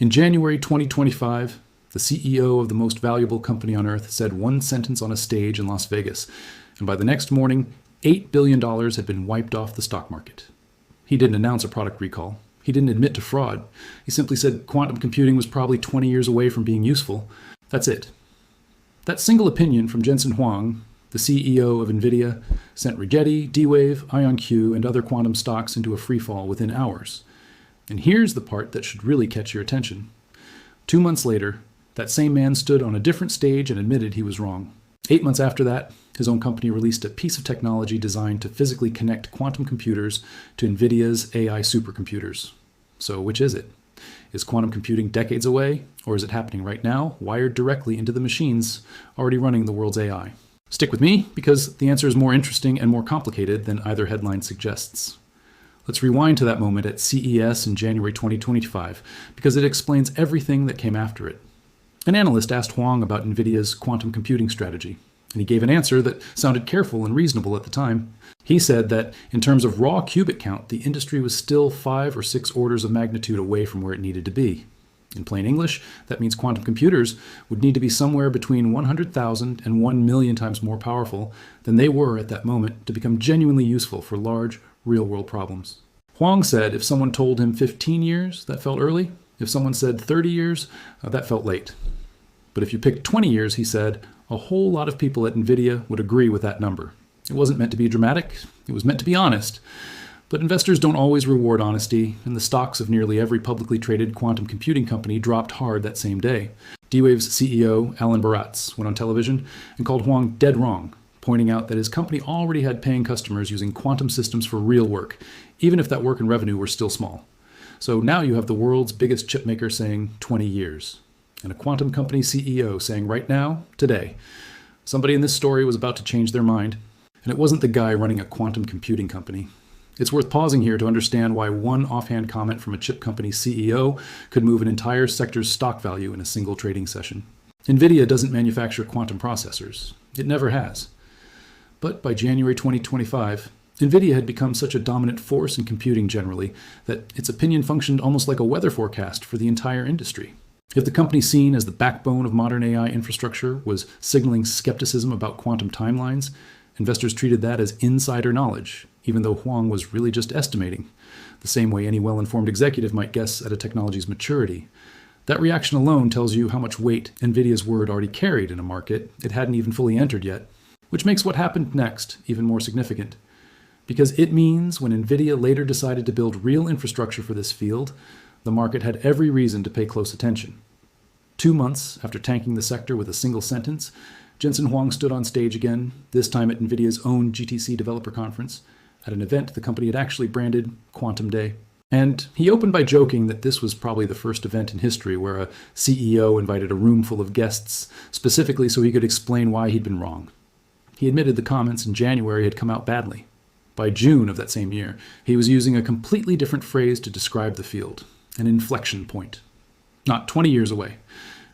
In January 2025, the CEO of the most valuable company on earth said one sentence on a stage in Las Vegas, and by the next morning, $8 billion had been wiped off the stock market. He didn't announce a product recall. He didn't admit to fraud. He simply said quantum computing was probably 20 years away from being useful. That's it. That single opinion from Jensen Huang, the CEO of NVIDIA, sent Rigetti, D-Wave, IonQ, and other quantum stocks into a freefall within hours. And here's the part that should really catch your attention. 2 months later, that same man stood on a different stage and admitted he was wrong. 8 months after that, his own company released a piece of technology designed to physically connect quantum computers to NVIDIA's AI supercomputers. So which is it? Is quantum computing decades away, or is it happening right now, wired directly into the machines already running the world's AI? Stick with me, because the answer is more interesting and more complicated than either headline suggests. Let's rewind to that moment at CES in January 2025, because it explains everything that came after it. An analyst asked Huang about NVIDIA's quantum computing strategy, and he gave an answer that sounded careful and reasonable at the time. He said that in terms of raw qubit count, the industry was still 5 or 6 orders of magnitude away from where it needed to be. In plain English, that means quantum computers would need to be somewhere between 100,000 and 1 million times more powerful than they were at that moment to become genuinely useful for large, real-world problems. Huang said if someone told him 15 years, that felt early. If someone said 30 years, that felt late. But if you picked 20 years, he said, a whole lot of people at NVIDIA would agree with that number. It wasn't meant to be dramatic, it was meant to be honest. But investors don't always reward honesty, and the stocks of nearly every publicly traded quantum computing company dropped hard that same day. D-Wave's CEO, Alan Baratz, went on television and called Huang dead wrong, pointing out that his company already had paying customers using quantum systems for real work, even if that work and revenue were still small. So now you have the world's biggest chipmaker saying 20 years. And a quantum company CEO saying right now, today, somebody in this story was about to change their mind. And it wasn't the guy running a quantum computing company. It's worth pausing here to understand why one offhand comment from a chip company CEO could move an entire sector's stock value in a single trading session. NVIDIA doesn't manufacture quantum processors. It never has. But by January 2025, NVIDIA had become such a dominant force in computing generally that its opinion functioned almost like a weather forecast for the entire industry. If the company seen as the backbone of modern AI infrastructure was signaling skepticism about quantum timelines, investors treated that as insider knowledge, even though Huang was really just estimating, the same way any well-informed executive might guess at a technology's maturity. That reaction alone tells you how much weight NVIDIA's word already carried in a market it hadn't even fully entered yet, which makes what happened next even more significant. Because it means when NVIDIA later decided to build real infrastructure for this field, the market had every reason to pay close attention. 2 months after tanking the sector with a single sentence, Jensen Huang stood on stage again, this time at NVIDIA's own GTC developer conference, at an event the company had actually branded Quantum Day. And he opened by joking that this was probably the first event in history where a CEO invited a room full of guests, specifically so he could explain why he'd been wrong. He admitted the comments in January had come out badly. By June of that same year, he was using a completely different phrase to describe the field, an inflection point. Not 20 years away,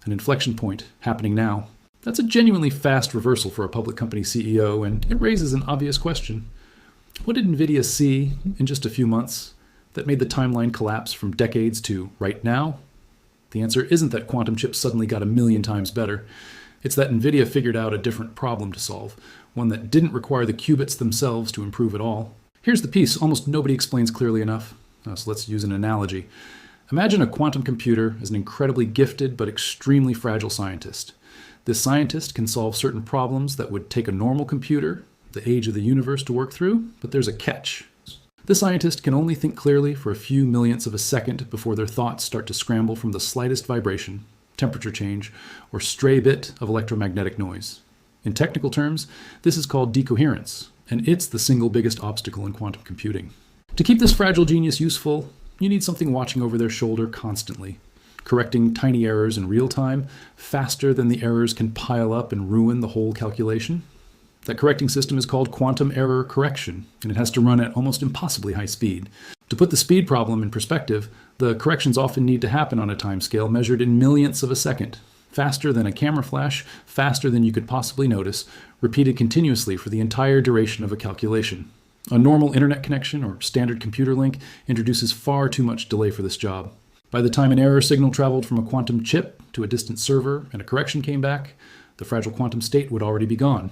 an inflection point happening now. That's a genuinely fast reversal for a public company CEO, and it raises an obvious question. What did NVIDIA see in just a few months that made the timeline collapse from decades to right now? The answer isn't that quantum chips suddenly got 1,000,000 times better. It's that NVIDIA figured out a different problem to solve, one that didn't require the qubits themselves to improve at all. Here's the piece almost nobody explains clearly enough. So let's use an analogy. Imagine a quantum computer as an incredibly gifted but extremely fragile scientist. This scientist can solve certain problems that would take a normal computer, the age of the universe, to work through, but there's a catch. This scientist can only think clearly for a few millionths of a second before their thoughts start to scramble from the slightest vibration, temperature change, or stray bit of electromagnetic noise. In technical terms, this is called decoherence, and it's the single biggest obstacle in quantum computing. To keep this fragile genius useful, you need something watching over their shoulder constantly, correcting tiny errors in real time faster than the errors can pile up and ruin the whole calculation. That correcting system is called quantum error correction, and it has to run at almost impossibly high speed. To put the speed problem in perspective, the corrections often need to happen on a timescale measured in millionths of a second, faster than a camera flash, faster than you could possibly notice, repeated continuously for the entire duration of a calculation. A normal internet connection or standard computer link introduces far too much delay for this job. By the time an error signal traveled from a quantum chip to a distant server and a correction came back, the fragile quantum state would already be gone.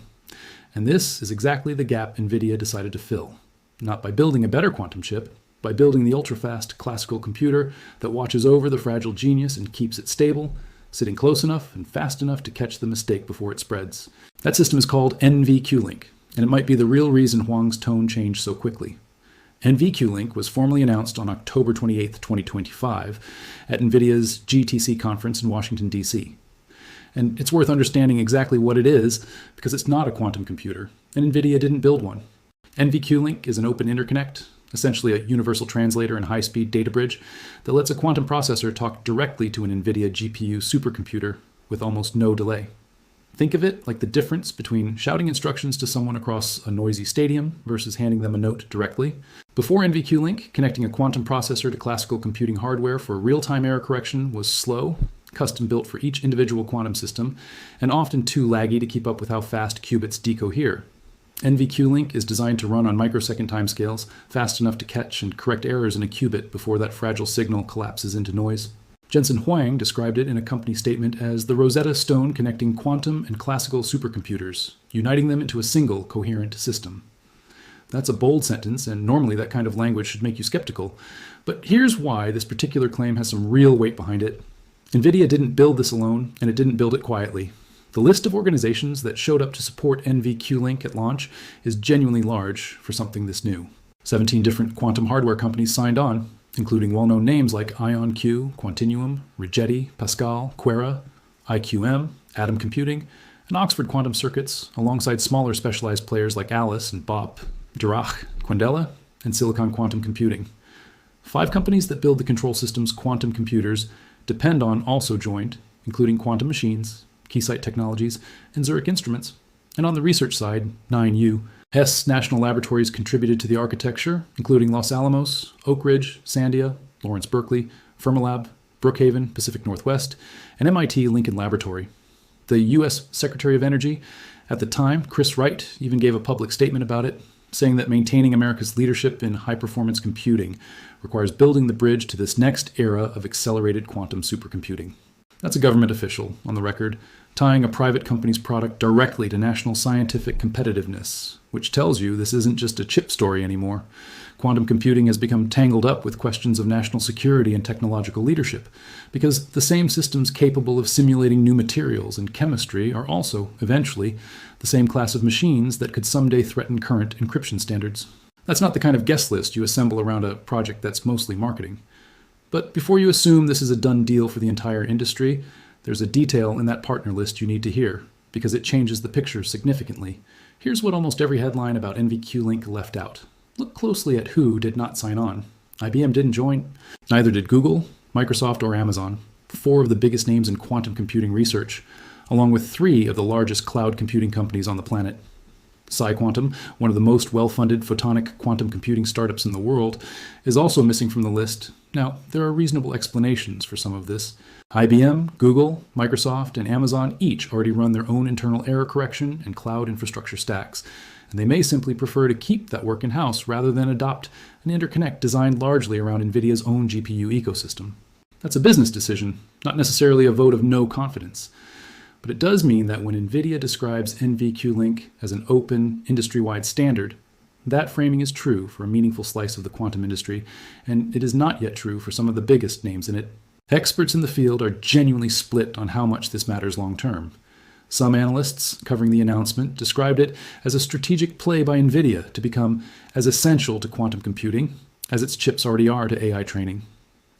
And this is exactly the gap NVIDIA decided to fill. Not by building a better quantum chip, by building the ultra-fast classical computer that watches over the fragile genius and keeps it stable, sitting close enough and fast enough to catch the mistake before it spreads. That system is called NVQLink, and it might be the real reason Huang's tone changed so quickly. NVQLink was formally announced on October 28, 2025, at NVIDIA's GTC conference in Washington, D.C. And it's worth understanding exactly what it is, because it's not a quantum computer, and NVIDIA didn't build one. NVQLink is an open interconnect, essentially a universal translator and high-speed data bridge that lets a quantum processor talk directly to an NVIDIA GPU supercomputer with almost no delay. Think of it like the difference between shouting instructions to someone across a noisy stadium versus handing them a note directly. Before NVQLink, connecting a quantum processor to classical computing hardware for real-time error correction was slow, custom-built for each individual quantum system, and often too laggy to keep up with how fast qubits decohere. NVQLink is designed to run on microsecond timescales, fast enough to catch and correct errors in a qubit before that fragile signal collapses into noise. Jensen Huang described it in a company statement as the Rosetta Stone connecting quantum and classical supercomputers, uniting them into a single coherent system. That's a bold sentence, and normally that kind of language should make you skeptical. But here's why this particular claim has some real weight behind it. NVIDIA didn't build this alone, and it didn't build it quietly. The list of organizations that showed up to support NVQLink at launch is genuinely large for something this new. 17 different quantum hardware companies signed on, including well-known names like IonQ, Quantinuum, Rigetti, Pascal, Quera, IQM, Atom Computing, and Oxford Quantum Circuits, alongside smaller specialized players like Alice and BOP, Dirac, Quandela, and Silicon Quantum Computing. 5 companies that build the control system's quantum computers depend on also joined, including Quantum Machines, Keysight Technologies, and Zurich Instruments. And on the research side, 9U. Hess National Laboratories contributed to the architecture, including Los Alamos, Oak Ridge, Sandia, Lawrence Berkeley, Fermilab, Brookhaven, Pacific Northwest, and MIT Lincoln Laboratory. The U.S. Secretary of Energy at the time, Chris Wright, even gave a public statement about it, saying that maintaining America's leadership in high-performance computing requires building the bridge to this next era of accelerated quantum supercomputing. That's a government official, on the record, tying a private company's product directly to national scientific competitiveness, which tells you this isn't just a chip story anymore. Quantum computing has become tangled up with questions of national security and technological leadership, because the same systems capable of simulating new materials and chemistry are also, eventually, the same class of machines that could someday threaten current encryption standards. That's not the kind of guest list you assemble around a project that's mostly marketing. But before you assume this is a done deal for the entire industry, there's a detail in that partner list you need to hear, because it changes the picture significantly. Here's what almost every headline about NVQLink left out. Look closely at who did not sign on. IBM didn't join. Neither did Google, Microsoft, or Amazon, 4 of the biggest names in quantum computing research, along with 3 of the largest cloud computing companies on the planet. PsiQuantum, one of the most well-funded photonic quantum computing startups in the world, is also missing from the list. Now, there are reasonable explanations for some of this. IBM, Google, Microsoft, and Amazon each already run their own internal error correction and cloud infrastructure stacks, and they may simply prefer to keep that work in-house rather than adopt an interconnect designed largely around NVIDIA's own GPU ecosystem. That's a business decision, not necessarily a vote of no confidence. But it does mean that when NVIDIA describes NVQLink as an open, industry-wide standard, that framing is true for a meaningful slice of the quantum industry, and it is not yet true for some of the biggest names in it. Experts in the field are genuinely split on how much this matters long-term. Some analysts covering the announcement described it as a strategic play by NVIDIA to become as essential to quantum computing as its chips already are to AI training.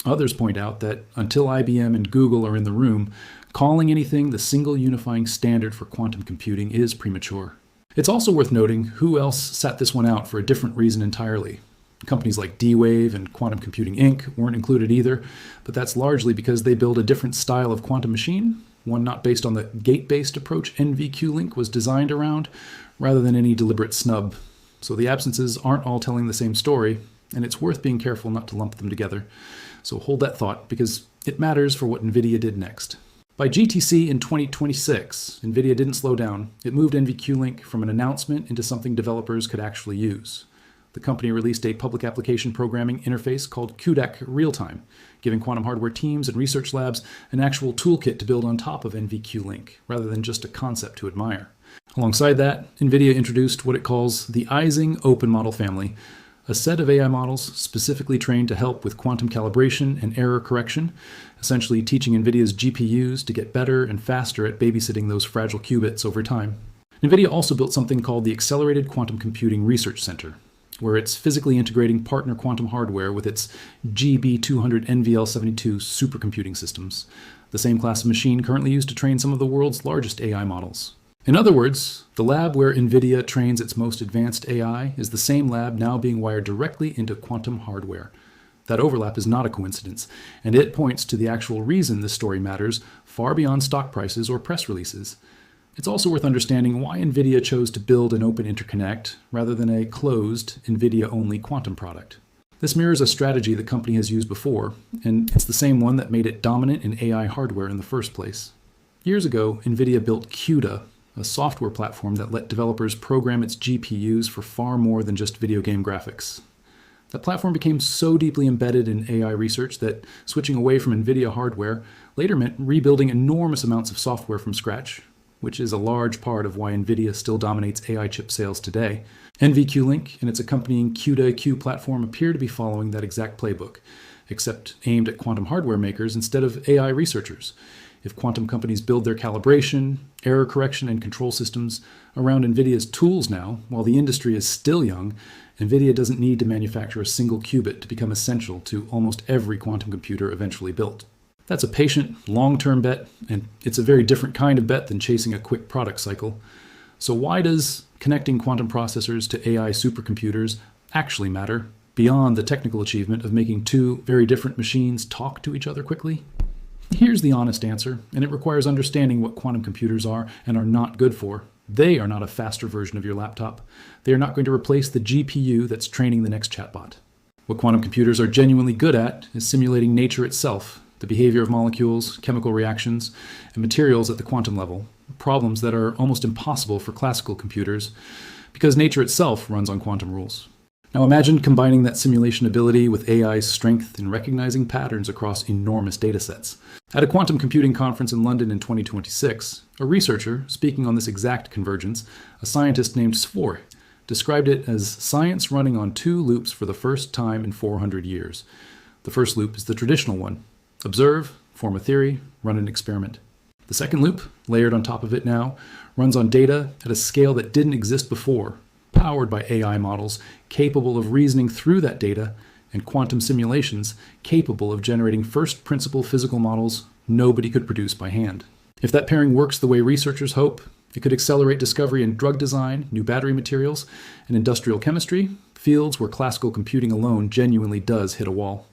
Others point out that until IBM and Google are in the room, calling anything the single unifying standard for quantum computing is premature. It's also worth noting who else sat this one out for a different reason entirely. Companies like D-Wave and Quantum Computing Inc. weren't included either, but that's largely because they build a different style of quantum machine, one not based on the gate-based approach NVQLink was designed around, rather than any deliberate snub. So the absences aren't all telling the same story, and it's worth being careful not to lump them together. So hold that thought, because it matters for what NVIDIA did next. By GTC in 2026, NVIDIA didn't slow down. It moved NVQLink from an announcement into something developers could actually use. the company released a public application programming interface called CUDAC Realtime, giving quantum hardware teams and research labs an actual toolkit to build on top of NVQLink, rather than just a concept to admire. Alongside that, NVIDIA introduced what it calls the Ising Open Model Family, a set of AI models specifically trained to help with quantum calibration and error correction, essentially teaching NVIDIA's GPUs to get better and faster at babysitting those fragile qubits over time. NVIDIA also built something called the Accelerated Quantum Computing Research Center, where it's physically integrating partner quantum hardware with its GB200 NVL72 supercomputing systems, the same class of machine currently used to train some of the world's largest AI models. In other words, the lab where NVIDIA trains its most advanced AI is the same lab now being wired directly into quantum hardware. That overlap is not a coincidence, and it points to the actual reason this story matters far beyond stock prices or press releases. It's also worth understanding why NVIDIA chose to build an open interconnect rather than a closed, NVIDIA-only quantum product. This mirrors a strategy the company has used before, and it's the same one that made it dominant in AI hardware in the first place. Years ago, NVIDIA built CUDA, a software platform that let developers program its GPUs for far more than just video game graphics. That platform became so deeply embedded in AI research that switching away from NVIDIA hardware later meant rebuilding enormous amounts of software from scratch, which is a large part of why NVIDIA still dominates AI chip sales today. NVQLink and its accompanying CUDA-Q platform appear to be following that exact playbook, except aimed at quantum hardware makers instead of AI researchers. If quantum companies build their calibration, error correction, and control systems around NVIDIA's tools now, while the industry is still young, NVIDIA doesn't need to manufacture a single qubit to become essential to almost every quantum computer eventually built. That's a patient, long-term bet, and it's a very different kind of bet than chasing a quick product cycle. So why does connecting quantum processors to AI supercomputers actually matter, beyond the technical achievement of making two very different machines talk to each other quickly? Here's the honest answer, and it requires understanding what quantum computers are and are not good for. They are not a faster version of your laptop. They are not going to replace the GPU that's training the next chatbot. What quantum computers are genuinely good at is simulating nature itself, the behavior of molecules, chemical reactions, and materials at the quantum level, problems that are almost impossible for classical computers because nature itself runs on quantum rules. Now imagine combining that simulation ability with AI's strength in recognizing patterns across enormous datasets. At a quantum computing conference in London in 2026, a researcher speaking on this exact convergence, a scientist named Svor, described it as science running on two loops for the first time in 400 years. The first loop is the traditional one: observe, form a theory, run an experiment. The second loop, layered on top of it now, runs on data at a scale that didn't exist before, powered by AI models capable of reasoning through that data and quantum simulations capable of generating first principle physical models nobody could produce by hand. If that pairing works the way researchers hope, it could accelerate discovery in drug design, new battery materials, and industrial chemistry, fields where classical computing alone genuinely does hit a wall.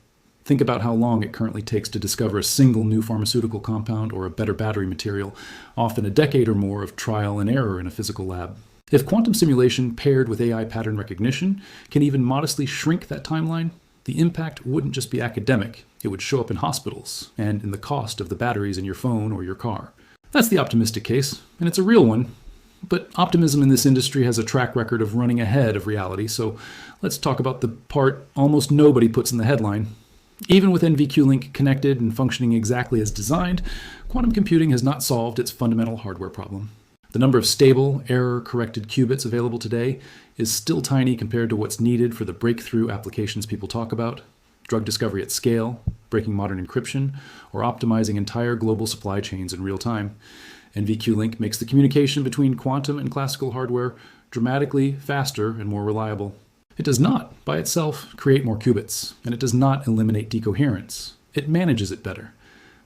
Think about how long it currently takes to discover a single new pharmaceutical compound or a better battery material, often a decade or more of trial and error in a physical lab. If quantum simulation paired with AI pattern recognition can even modestly shrink that timeline, the impact wouldn't just be academic, it would show up in hospitals and in the cost of the batteries in your phone or your car. That's the optimistic case, and it's a real one. But optimism in this industry has a track record of running ahead of reality, so let's talk about the part almost nobody puts in the headline. Even with NVQLink connected and functioning exactly as designed, quantum computing has not solved its fundamental hardware problem. The number of stable, error-corrected qubits available today is still tiny compared to what's needed for the breakthrough applications people talk about: drug discovery at scale, breaking modern encryption, or optimizing entire global supply chains in real time. NVQLink makes the communication between quantum and classical hardware dramatically faster and more reliable. It does not, by itself, create more qubits, and it does not eliminate decoherence. It manages it better.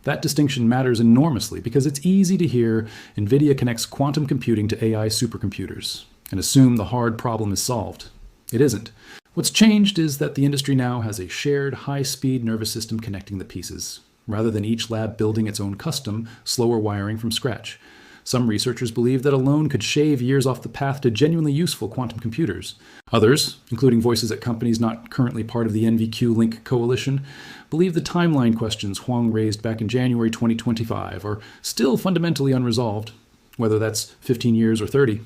That distinction matters enormously because it's easy to hear NVIDIA connects quantum computing to AI supercomputers and assume the hard problem is solved. It isn't. What's changed is that the industry now has a shared high-speed nervous system connecting the pieces, rather than each lab building its own custom, slower wiring from scratch. Some researchers believe that alone could shave years off the path to genuinely useful quantum computers. Others, including voices at companies not currently part of the NVQLink coalition, believe the timeline questions Huang raised back in January 2025 are still fundamentally unresolved, whether that's 15 years or 30.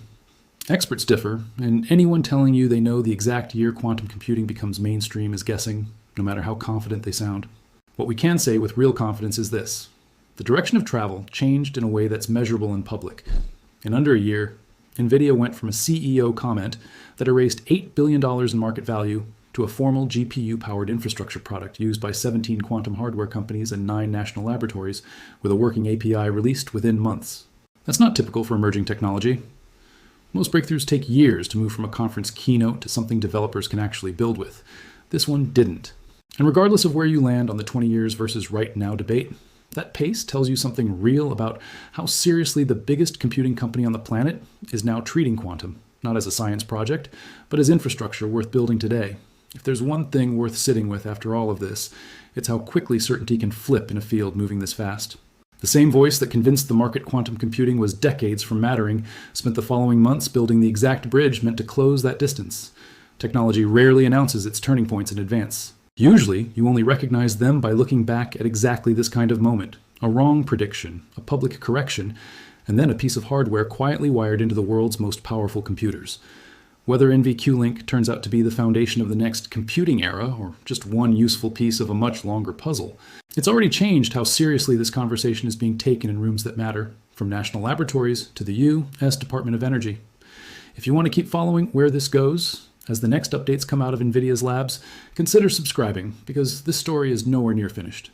Experts differ, and anyone telling you they know the exact year quantum computing becomes mainstream is guessing, no matter how confident they sound. What we can say with real confidence is this: the direction of travel changed in a way that's measurable in public. In under a year, NVIDIA went from a CEO comment that erased $8 billion in market value to a formal GPU-powered infrastructure product used by 17 quantum hardware companies and 9 national laboratories, with a working API released within months. That's not typical for emerging technology. Most breakthroughs take years to move from a conference keynote to something developers can actually build with. This one didn't. And regardless of where you land on the 20 years versus right now debate, that pace tells you something real about how seriously the biggest computing company on the planet is now treating quantum, not as a science project, but as infrastructure worth building today. If there's one thing worth sitting with after all of this, it's how quickly certainty can flip in a field moving this fast. The same voice that convinced the market quantum computing was decades from mattering spent the following months building the exact bridge meant to close that distance. Technology rarely announces its turning points in advance. Usually, you only recognize them by looking back at exactly this kind of moment: a wrong prediction, a public correction, and then a piece of hardware quietly wired into the world's most powerful computers. Whether NVQLink turns out to be the foundation of the next computing era, or just one useful piece of a much longer puzzle, it's already changed how seriously this conversation is being taken in rooms that matter, from national laboratories to the U.S. Department of Energy. If you want to keep following where this goes, as the next updates come out of NVIDIA's labs, consider subscribing, because this story is nowhere near finished.